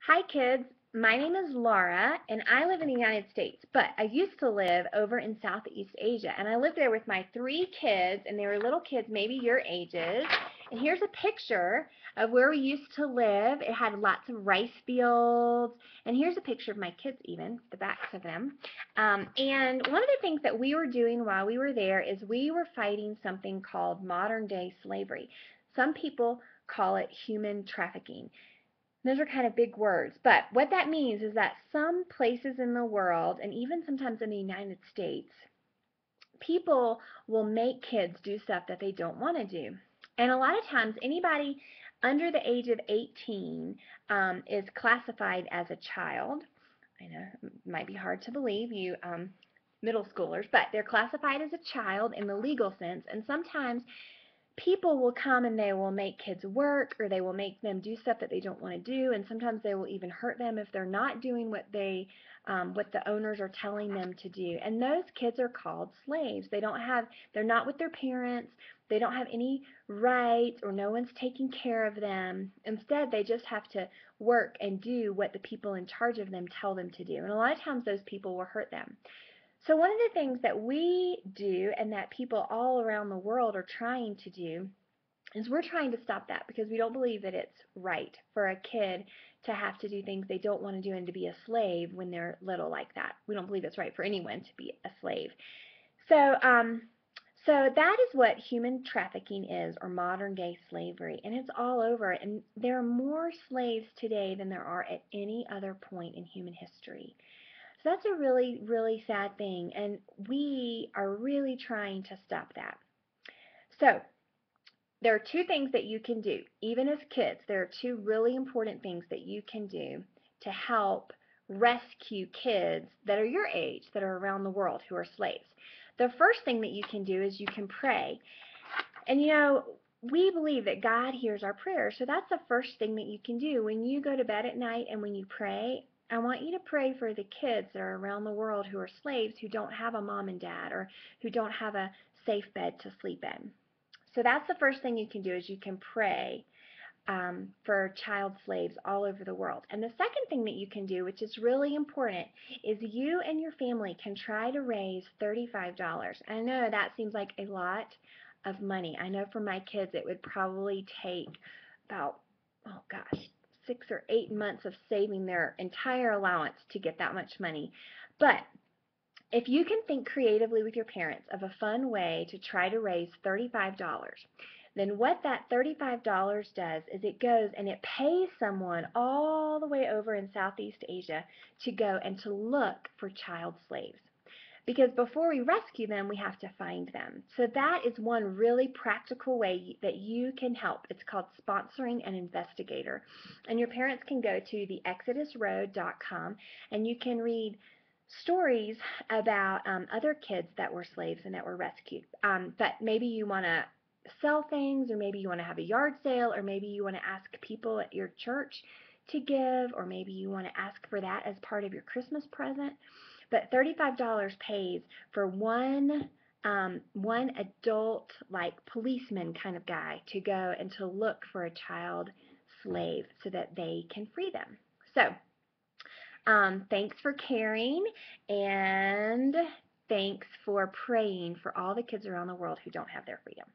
Hi kids, my name is Laura and I live in the United States, but I used to live over in Southeast Asia and I lived there with my 3 kids and they were little kids, maybe your ages. And here's a picture of where we used to live. It had lots of rice fields, and here's a picture of my kids even, the backs of them. And one of the things that we were doing while we were there is we were fighting something called modern day slavery. Some people call it human trafficking. Those are kind of big words, but what that means is that some places in the world, and even sometimes in the United States, people will make kids do stuff that they don't want to do. And a lot of times, anybody under the age of 18 is classified as a child. I know it might be hard to believe, you middle schoolers, but they're classified as a child in the legal sense, and sometimes people will come and they will make kids work, or they will make them do stuff that they don't want to do, and sometimes they will even hurt them if they're not doing what the owners are telling them to do. And those kids are called slaves. They're not with their parents. They don't have any rights, or no one's taking care of them. Instead, they just have to work and do what the people in charge of them tell them to do. And a lot of times those people will hurt them. So one of the things that we do, and that people all around the world are trying to do, is we're trying to stop that, because we don't believe that it's right for a kid to have to do things they don't want to do and to be a slave when they're little like that. We don't believe it's right for anyone to be a slave. So that is what human trafficking is, or modern day slavery, and it's all over. And there are more slaves today than there are at any other point in human history. So that's a really, really sad thing, and we are really trying to stop that. So there are 2 things that you can do, even as kids. There are 2 really important things that you can do to help rescue kids that are your age, that are around the world, who are slaves. The first thing that you can do is you can pray. And we believe that God hears our prayers, so that's the first thing that you can do. When you go to bed at night and when you pray, I want you to pray for the kids that are around the world who are slaves, who don't have a mom and dad, or who don't have a safe bed to sleep in. So that's the first thing you can do, is you can pray for child slaves all over the world. And the second thing that you can do, which is really important, is you and your family can try to raise $35. I know that seems like a lot of money. I know for my kids it would probably take about, oh gosh, 6 or 8 months of saving their entire allowance to get that much money. But if you can think creatively with your parents of a fun way to try to raise $35, then what that $35 does is it goes and it pays someone all the way over in Southeast Asia to go and to look for child slaves. Because before we rescue them, we have to find them. So that is one really practical way that you can help. It's called sponsoring an investigator. And your parents can go to TheExodusRoad.com and you can read stories about other kids that were slaves and that were rescued. But maybe you want to sell things, or maybe you want to have a yard sale, or maybe you want to ask people at your church to give, or maybe you want to ask for that as part of your Christmas present. But $35 pays for one adult, like policeman kind of guy, to go and to look for a child slave so that they can free them. So thanks for caring, and thanks for praying for all the kids around the world who don't have their freedom.